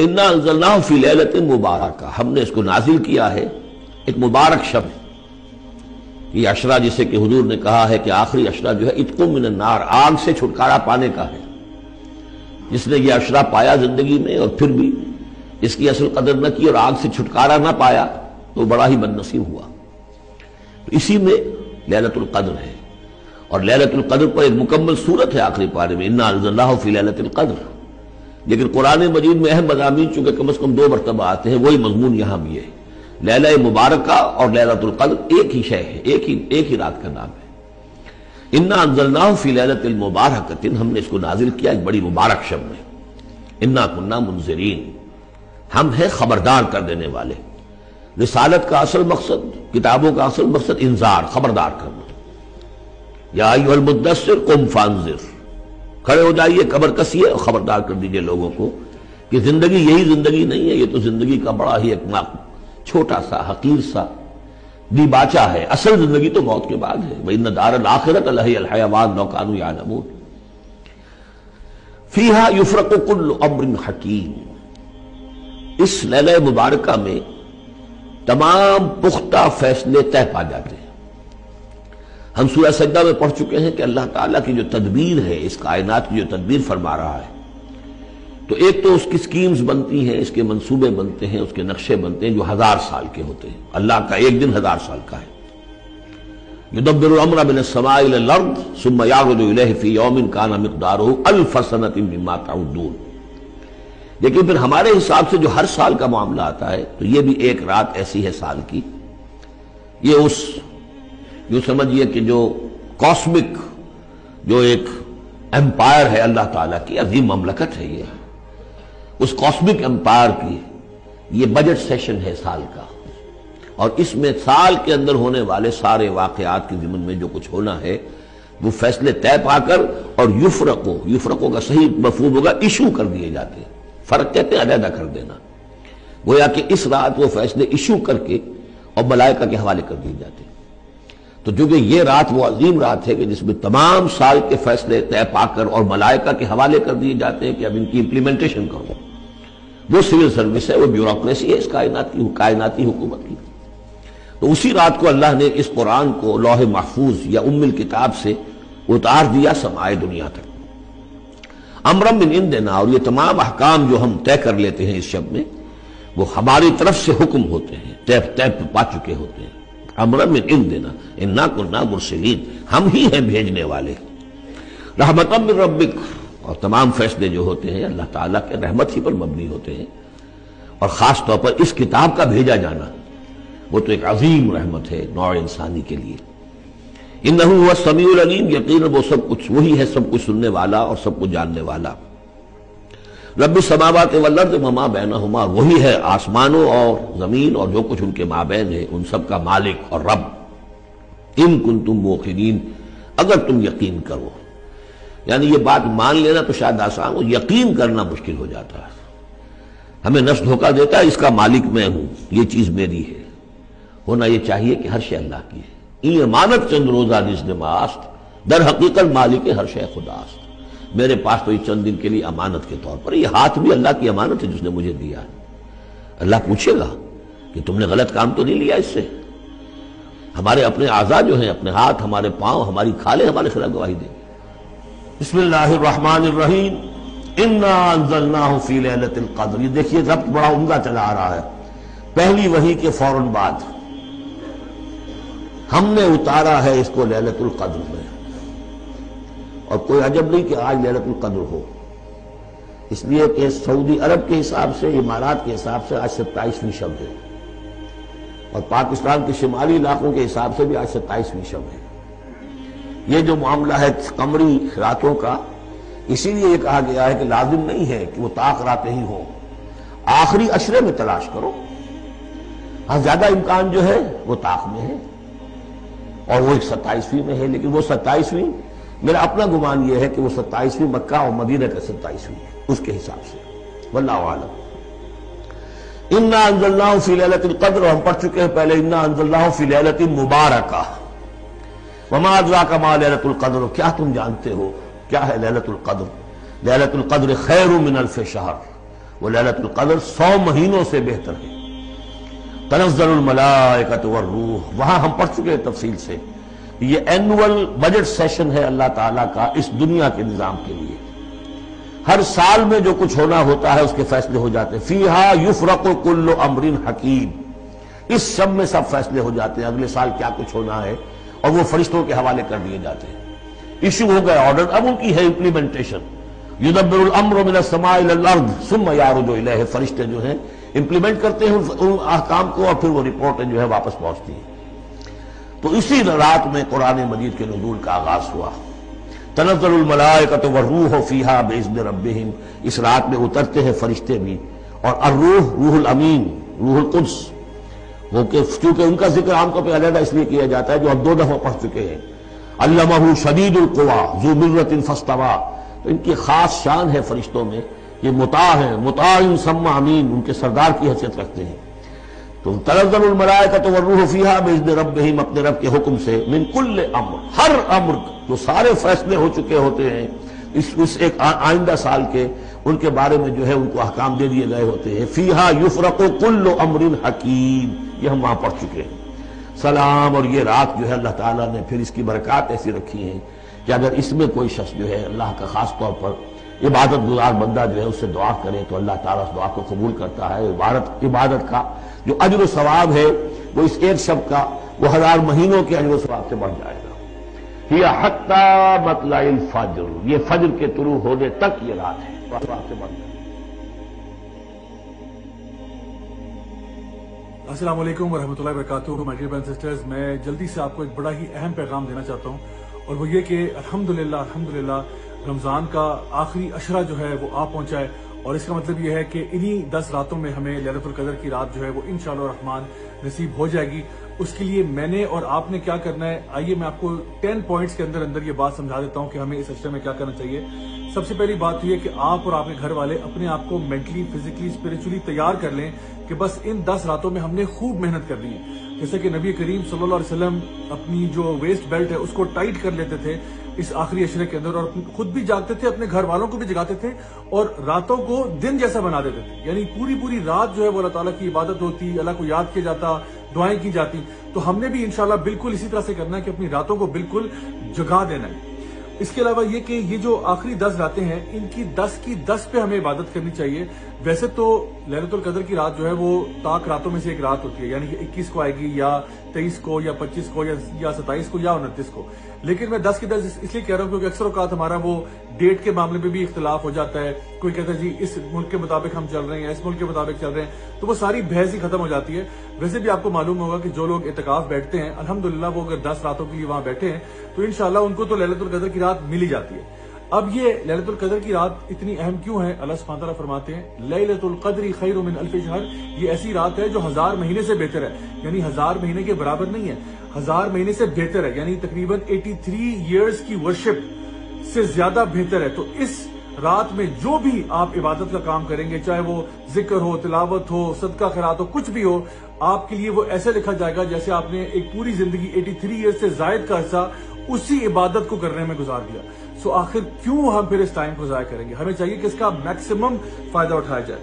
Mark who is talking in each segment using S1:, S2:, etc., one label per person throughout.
S1: انا انزلناہ فی لیلۃ مبارکہ، ہم نے اس کو نازل کیا ہے ایک مبارک شب۔ یہ عشرہ جسے کہ حضور نے کہا ہے کہ آخری عشرہ جو ہے عتق من النار، آگ سے چھٹکارا پانے کا ہے۔ جس نے یہ عشرہ پایا زندگی میں اور پھر بھی اس کی اصل قدر نہ کی اور آگ سے چھٹکارا نہ پایا تو بڑا ہی بد نصیب ہوا۔ تو اسی میں لیلۃ القدر ہے، اور لیلۃ القدر پر ایک مکمل سورت ہے آخری پارے میں، انا انزلناہ فی لیلۃ القدر۔ لیکن قرآن مجید میں اہم مضامین چونکہ کم از کم 2 مرتبہ آتے ہیں، وہی مضمون یہاں بھی ہے۔ لیلہ مبارکہ اور لیلۃ القدر ایک ہی شے ہے، ایک ہی رات کا نام ہے۔ انا انزلناہ فی لیلۃ المبارکۃ، ہم نے اس کو نازل کیا ایک بڑی مبارک شب میں۔ انا کنا منذرین، ہم ہیں خبردار کر دینے والے۔ رسالت کا اصل مقصد، کتابوں کا اصل مقصد انذار، خبردار کرنا۔ یا ایھا المدثر قم فانذر، کھڑے ہو جائیے، کمر کسیے اور خبردار کر دیجئے لوگوں کو کہ زندگی یہی زندگی نہیں ہے، یہ تو زندگی کا بڑا ہی ایک چھوٹا سا حقیر سا دیباچہ ہے، اصل زندگی تو موت کے بعد ہے۔ وَإِنَّ دَارَ الْآخِرَةَ لَهِيَ الْحَيَوَانُ لَوْ كَانُوا يَعْلَمُونَ فِيهَا يُفْرَقُ كُلُّ أَمْرٍ حَكِيمٍ، اس لیلہ مبارکہ میں تمام پختہ فیصلے طے پا جاتے ہیں۔ ہم سورہ سجدہ میں پڑھ چکے ہیں کہ اللہ تعالیٰ کی جو تدبیر ہے، اس کائنات کی جو تدبیر فرما رہا ہے، تو ایک تو اس کی سکیمز بنتی ہیں، اس کے منصوبے بنتے ہیں، اس کے نقشے بنتے ہیں جو 1000 سال کے ہوتے ہیں۔ اللہ کا ایک دن 1000 سال کا ہے۔ يُدَبِّرُ الْأَمْرَ مِنَ السَّمَاءِ إِلَى الْأَرْضِ ثُمَّ يَعْرُجُ إِلَيْهِ فِي يَوْمٍ كَانَ مِقْدَارُهُ أَلْفَ سَنَةٍ مِّمَّا تَعُدُّونَ۔ لیکن پھر ہمارے حساب سے جو ہر سال کا معاملہ آتا ہے تو یہ بھی ایک رات ایسی ہے سال کی۔ یہ اس یوں سمجھیے کہ جو کاسمک جو ایک امپائر ہے اللہ تعالیٰ کی عظیم مملکت ہے، یہ اس کاسمک امپائر کی یہ بجٹ سیشن ہے سال کا، اور اس میں سال کے اندر ہونے والے سارے واقعات کے ضمن میں جو کچھ ہونا ہے وہ فیصلے طے پا کر اور یفرقوں کا صحیح مفہوم ہوگا ایشو کر دیے جاتے ہیں۔ فرق کہتے ہیں علیحدہ کر دینا، گویا کہ اس رات وہ فیصلے ایشو کر کے اور ملائکہ کے حوالے کر دیے جاتے ہیں۔ تو چونکہ یہ رات وہ عظیم رات ہے کہ جس میں تمام سال کے فیصلے طے پا کر اور ملائکہ کے حوالے کر دیے جاتے ہیں کہ اب ان کی امپلیمنٹیشن کرو، وہ سول سروس ہے، وہ بیوروکریسی ہے اس کائناتی حکومت کی۔ تو اسی رات کو اللہ نے اس قرآن کو لوح محفوظ یا ام الکتاب سے اتار دیا سمائے دنیا تک۔ امرا من عندنا، اور یہ تمام احکام جو ہم طے کر لیتے ہیں اس شب میں وہ ہماری طرف سے حکم ہوتے ہیں، طے پا چکے ہوتے ہیں۔ امرا من عندنا انا کنا مرسلین، ہم ہی ہیں بھیجنے والے۔ رحمتا من ربک، اور تمام فیصلے جو ہوتے ہیں اللہ تعالیٰ کے رحمت ہی پر مبنی ہوتے ہیں، اور خاص طور پر اس کتاب کا بھیجا جانا وہ تو ایک عظیم رحمت ہے نوع انسانی کے لیے۔ انہ هو السمیع العلیم، یقیناً وہ سب کچھ وہی ہے، سب کچھ سننے والا اور سب کچھ جاننے والا۔ رب السماوات والارض وما بینہما، وہی ہے آسمانوں اور زمین اور جو کچھ ان کے مابین ہے ان سب کا مالک اور رب۔ ان کنتم موقنین، اگر تم یقین کرو، یعنی یہ بات مان لینا تو شاید آسان ہو، یقین کرنا مشکل ہو جاتا ہے۔ ہمیں نفس دھوکہ دیتا ہے اس کا مالک میں ہوں، یہ چیز میری ہے۔ ہونا یہ چاہیے کہ ہر شے اللہ کی ہے۔ این امانت چند روزہ نزد ماست، در حقیقت مالک ہر شے خداست۔ میرے پاس تو یہ چند دن کے لیے امانت کے طور پر، یہ ہاتھ بھی اللہ کی امانت ہے جس نے مجھے دیا ہے۔ اللہ پوچھے گا کہ تم نے غلط کام تو نہیں لیا اس سے؟ ہمارے اپنے اعضاء جو ہیں، اپنے ہاتھ، ہمارے پاؤں، ہماری کھالیں ہمارے خلاف گواہی دیں گے۔ بسم اللہ الرحمن الرحیم، انا انزلناہ فی لیلۃ القدر۔ یہ دیکھیے ضبط بڑا عمدہ چلا آ رہا ہے، پہلی وحی کے فوراً بعد ہم نے اتارا ہے اس کو لیلۃ القدر میں، اور کوئی عجب نہیں کہ آج لیلۃ القدر ہو، اس لیے کہ سعودی عرب کے حساب سے، امارات کے حساب سے آج 27ویں شب ہے، اور پاکستان کے شمالی علاقوں کے حساب سے بھی آج 27ویں شب ہے۔ یہ جو معاملہ ہے قمری راتوں کا، اسی لیے یہ کہا گیا ہے کہ لازم نہیں ہے کہ وہ طاق راتیں ہی ہوں، آخری عشرے میں تلاش کرو۔ ہاں زیادہ امکان جو ہے وہ طاق میں ہے، اور وہ 27ویں میں ہے، لیکن وہ 27ویں میرا اپنا گمان یہ ہے کہ وہ 27ویں مکہ اور مدینہ کا 27ویں اس کے حساب سے، واللہ اعلم۔ انا انزلناہ فی لیلۃ القدر، ہم پڑھ چکے ہیں پہلے انا انزلناہ فی لیلۃ مبارکہ، وما ادراک ما لیلۃ القدر، کیا تم جانتے ہو کیا ہے لیلۃ القدر؟ لیلۃ القدر خیر من الف شہر، وہ لیلۃ القدر 100 مہینوں سے بہتر ہے۔ تنزل الملائکۃ والروح، وہاں ہم پڑھ چکے ہیں تفصیل سے، یہ اینول بجٹ سیشن ہے اللہ تعالیٰ کا اس دنیا کے نظام کے لیے۔ ہر سال میں جو کچھ ہونا ہوتا ہے اس کے فیصلے ہو جاتے ہیں۔ فیہا یفرق کل امر حکیم، اس شب میں سب فیصلے ہو جاتے ہیں، اگلے سال کیا کچھ ہونا ہے، اور وہ فرشتوں کے حوالے کر دیے جاتے ہیں۔ ایشو ہو گئے آرڈر، اب ان کی ہے امپلیمنٹیشن۔ یدبر الامر من السماء الى الارض ثم یعرج الیہ، فرشتے جو ہیں امپلیمنٹ کرتے ہیں ان احکام کو، اور پھر وہ رپورٹیں جو ہے واپس پہنچتی ہیں۔ تو اسی رات میں قرآن مجید کے نزول کا آغاز ہوا۔ تنزل الملائکۃ والروح فیہا باذن ربہم، اس رات میں اترتے ہیں فرشتے بھی، اور الروح روح الامین، روح القدس، وہ کہ چونکہ ان کا ذکر عام طور پہ علیحدہ اس لیے کیا جاتا ہے جو ہم 2 دفعہ پڑھ چکے ہیں، علمہ شدید القویٰ ذو مرۃ فاستویٰ، تو ان کی خاص شان ہے فرشتوں میں، یہ مطاع ہیں، مطاع ثم امین، ان کے سردار کی حیثیت رکھتے ہیں۔ تو تنزل الملائکۃ والروح فیہا باذن ربہم، اپنے رب کے حکم سے، من کل امر، ہر امر، جو سارے فیصلے ہو چکے ہوتے ہیں اس ایک آئندہ سال کے، ان کے بارے میں جو ہے ان کو احکام دے دیے گئے ہوتے ہیں۔ فیہا یفرق کل امر حکیم، یہ ہم وہاں پڑھ چکے ہیں۔ سلام، اور یہ رات جو ہے اللہ تعالیٰ نے پھر اس کی برکات ایسی رکھی ہیں کہ اگر اس میں کوئی شخص جو ہے اللہ کا خاص طور پر عبادت گزار بندہ جو ہے اس سے دعا کرے تو اللہ تعالیٰ اس دعا کو قبول کرتا ہے۔ عبادت کا جو اجر و ثواب ہے وہ اس ایک شب کا وہ 1000 مہینوں کے اجر و ثواب سے بڑھ جائے گا۔ یہ حتی مطلع الفجر، یہ فجر کے طلوع ہونے تک یہ رات ہے، ثواب سے بڑھ جائے گا۔
S2: السلام علیکم ورحمۃ اللہ وبرکاتہ، my dear brothers and sisters, میں جلدی سے آپ کو ایک بڑا ہی اہم پیغام دینا چاہتا ہوں، اور وہ یہ کہ الحمدللہ رمضان کا آخری عشرہ جو ہے وہ آ پہنچا ہے، اور اس کا مطلب یہ ہے کہ انہی 10 راتوں میں ہمیں لیلۃ القدر کی رات جو ہے وہ انشاءاللہ الرحمن نصیب ہو جائے گی۔ اس کے لیے میں نے اور آپ نے کیا کرنا ہے، آئیے میں آپ کو 10 پوائنٹس کے اندر یہ بات سمجھا دیتا ہوں کہ ہمیں اس عشرے میں کیا کرنا چاہیے۔ سب سے پہلی بات یہ کہ آپ اور آپ کے گھر والے اپنے آپ کو مینٹلی، فزیکلی، اسپرچولی تیار کر لیں کہ بس ان 10 راتوں میں ہم نے خوب محنت کرنی ہے۔ جیسے کہ نبی کریم صلی اللہ علیہ وسلم اپنی جو ویسٹ بیلٹ ہے اس کو ٹائٹ کر لیتے تھے اس آخری عشرے کے اندر، اور خود بھی جاگتے تھے، اپنے گھر والوں کو بھی جگاتے تھے، اور راتوں کو دن جیسا بنا دیتے تھے، یعنی پوری رات جو ہے وہ اللہ تعالیٰ کی عبادت ہوتی، اللہ کو یاد کیا جاتا، دعائیں کی جاتی۔ تو ہم نے بھی انشاءاللہ بالکل اسی طرح سے کرنا ہے کہ اپنی راتوں کو بالکل جگا دینا ہے۔ اس کے علاوہ یہ کہ یہ جو آخری 10 راتیں ہیں ان کی 10 کی 10 پہ ہمیں عبادت کرنی چاہیے۔ ویسے تو لیلۃ القدر کی رات جو ہے وہ طاق راتوں میں سے ایک رات ہوتی ہے، یعنی کہ 21 کو آئے گی یا 23 کو یا 25 کو یا 27 کو یا 29 کو، لیکن میں 10 کی 10 اس لیے کہہ رہا ہوں کیونکہ اکثر اوقات ہمارا وہ ڈیٹ کے معاملے میں بھی اختلاف ہو جاتا ہے، کوئی کہتا ہے جی اس ملک کے مطابق ہم چل رہے ہیں، اس ملک کے مطابق چل رہے ہیں، تو وہ ساری بحث ہی ختم ہو جاتی ہے۔ ویسے بھی آپ کو معلوم ہوگا کہ جو لوگ اعتکاف بیٹھتے ہیں الحمدللہ وہ اگر 10 راتوں کے لیے وہاں بیٹھے ہیں تو انشاءاللہ ان کو تو لیلۃ القدر کی رات مل ہی جاتی ہے۔ اب یہ لیلۃ القدر کی رات اتنی اہم کیوں ہے؟ اللہ سبحانہ تعالیٰ فرماتے ہیں لیلۃ القدر خیر من الف شہر، یہ ایسی رات ہے جو 1000 مہینے سے بہتر ہے، یعنی 1000 مہینے کے برابر نہیں ہے، 1000 مہینے سے بہتر ہے، یعنی تقریباً 83 ایئرز کی ورشپ سے زیادہ بہتر ہے۔ تو اس رات میں جو بھی آپ عبادت کا کام کریں گے، چاہے وہ ذکر ہو، تلاوت ہو، صدقہ خیرات ہو، کچھ بھی ہو، آپ کے لیے وہ ایسے لکھا جائے گا جیسے آپ نے ایک پوری زندگی 83 ایئرز سے زائد کا عرصہ اسی عبادت کو کرنے میں گزار دیا۔ سو آخر کیوں ہم پھر اس ٹائم کو ضائع کریں گے؟ ہمیں چاہیے کہ اس کا میکسیمم فائدہ اٹھایا جائے۔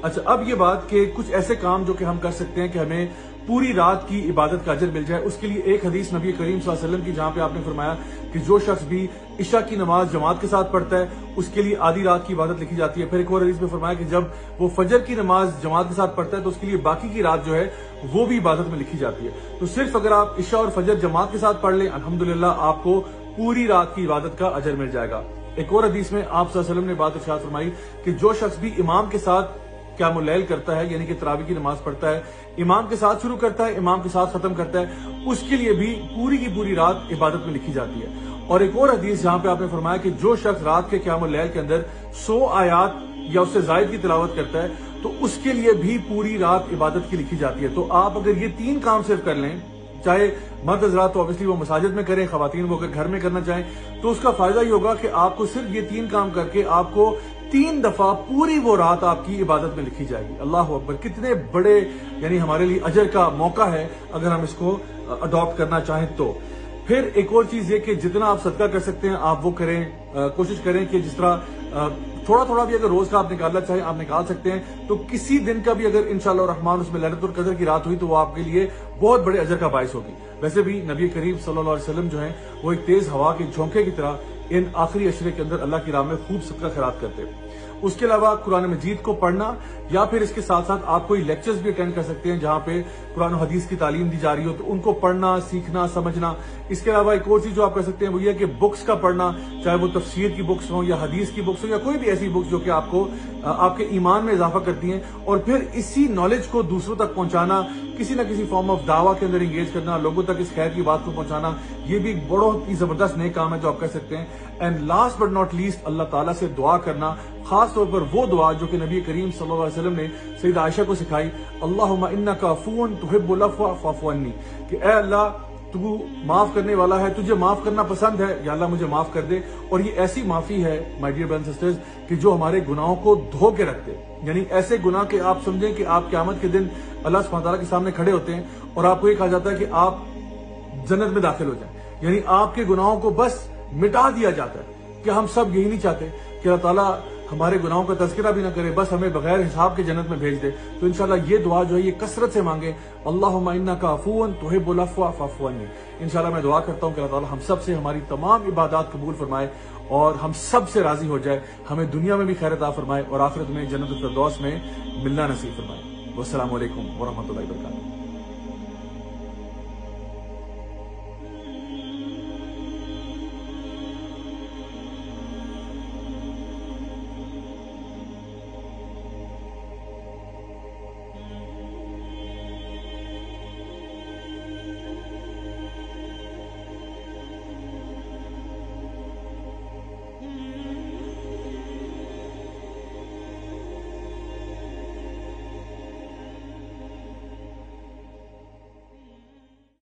S2: اچھا، اب یہ بات کہ کچھ ایسے کام جو کہ ہم کر سکتے ہیں کہ ہمیں پوری رات کی عبادت کا اجر مل جائے، اس کے لیے ایک حدیث نبی کریم صلی اللہ علیہ وسلم کی جہاں پہ آپ نے فرمایا کہ جو شخص بھی عشاء کی نماز جماعت کے ساتھ پڑھتا ہے اس کے لیے آدھی رات کی عبادت لکھی جاتی ہے۔ پھر ایک اور حدیث میں فرمایا کہ جب وہ فجر کی نماز جماعت کے ساتھ پڑھتا ہے تو اس کے لیے باقی کی رات جو ہے وہ بھی عبادت میں لکھی جاتی ہے۔ تو صرف اگر آپ عشاء اور فجر جماعت کے ساتھ پڑھ لیں الحمدللہ آپ کو پوری رات کی عبادت کا اجر مل جائے گا۔ ایک اور حدیث میں آپ صلی اللہ علیہ وسلم نے بات ارشاد فرمائی کہ جو شخص بھی امام کے ساتھ قیام اللیل کرتا ہے، یعنی کہ تراویح کی نماز پڑھتا ہے، امام کے ساتھ شروع کرتا ہے، امام کے ساتھ ختم کرتا ہے، اس کے لیے بھی پوری کی پوری رات عبادت میں لکھی جاتی ہے۔ اور ایک اور حدیث جہاں پہ آپ نے فرمایا کہ جو شخص رات کے قیام اللیل کے اندر 100 آیات یا اس سے زائد کی تلاوت کرتا ہے تو اس کے لیے بھی پوری رات عبادت کی لکھی جاتی ہے۔ تو آپ اگر یہ 3 کام صرف کر لیں، چاہے مرد حضرات تو obviously وہ مساجد میں کریں، خواتین وہ اگر گھر میں کرنا چاہیں، تو اس کا فائدہ یہ ہوگا کہ آپ کو صرف یہ 3 کام کر کے آپ کو 3 دفعہ پوری وہ رات آپ کی عبادت میں لکھی جائے گی۔ اللہ اکبر، کتنے بڑے یعنی ہمارے لیے اجر کا موقع ہے اگر ہم اس کو اڈاپٹ کرنا چاہیں تو۔ پھر ایک اور چیز یہ کہ جتنا آپ صدقہ کر سکتے ہیں آپ وہ کریں، کوشش کریں کہ جس طرح تھوڑا تھوڑا بھی اگر روز کا آپ نکالنا چاہیں آپ نکال سکتے ہیں، تو کسی دن کا بھی اگر انشاءاللہ الرحمن اس میں لیلۃ القدر کی رات ہوئی تو وہ آپ کے لیے بہت بڑے اجر کا باعث ہوگی۔ ویسے بھی نبی کریم صلی اللہ علیہ وسلم جو ہیں وہ ایک تیز ہوا کے جھونکے کی طرح ان آخری عشرے کے اندر اللہ کی راہ میں خوب صدقہ خیرات کرتے ہیں۔ اس کے علاوہ قرآن مجید کو پڑھنا، یا پھر اس کے ساتھ ساتھ آپ کوئی لیکچرز بھی اٹینڈ کر سکتے ہیں جہاں پہ قرآن و حدیث کی تعلیم دی جا رہی ہو، تو ان کو پڑھنا، سیکھنا، سمجھنا۔ اس کے علاوہ ایک اور چیز جو آپ کر سکتے ہیں وہ یہ کہ بکس کا پڑھنا، چاہے وہ تفسیر کی بکس ہوں یا حدیث کی بکس ہوں یا کوئی بھی ایسی بکس جو کہ آپ کو آپ کے ایمان میں اضافہ کرتی ہیں، اور پھر اسی نالج کو دوسروں تک پہنچانا، کسی نہ کسی فارم آف دعویٰ کے اندر انگیج کرنا، لوگوں تک اس خیر کی بات کو پہنچانا، یہ بھی ایک بہت ہی زبردست نیک کام ہے جو آپ کر سکتے ہیں۔ And last but not least, اللہ تعالیٰ سے دعا کرنا، خاص طور پر وہ دعا جو کہ نبی کریم صلی اللہ علیہ وسلم نے سیدہ عائشہ کو سکھائی، اللہم انک عفو تحب العفو فاعف عنی، کہ اے اللہ تو معاف کرنے والا ہے، تجھے معاف کرنا پسند ہے، یا اللہ مجھے معاف کر دے۔ اور یہ ایسی معافی ہے my dear brothers and sisters کہ جو ہمارے گناہوں کو دھو کے رکھتے، یعنی ایسے گناہ کہ آپ سمجھیں کہ آپ قیامت کے دن اللہ سبحانہ تعالیٰ کے سامنے کھڑے ہوتے ہیں اور آپ کو یہ کہا جاتا ہے کہ آپ جنت میں داخل ہو جائیں، یعنی آپ کے گناہوں کو بس مٹا دیا جاتا ہے۔ کہ ہم سب یہی نہیں چاہتے کہ اللہ تعالیٰ ہمارے گناہوں کا تذکرہ بھی نہ کرے، بس ہمیں بغیر حساب کے جنت میں بھیج دے؟ تو انشاءاللہ یہ دعا جو ہے یہ کثرت سے مانگیں، اللہم انک عفو تحب العفو فاعف عنی۔ انشاءاللہ میں دعا کرتا ہوں کہ اللہ تعالیٰ ہم سب سے ہماری تمام عبادات قبول فرمائے اور ہم سب سے راضی ہو جائے، ہمیں دنیا میں بھی خیر عطا فرمائے اور آخرت میں جنت الفردوس میں ملنا نصیب فرمائے۔ والسلام علیکم ورحمۃ اللہ وبرکاتہ۔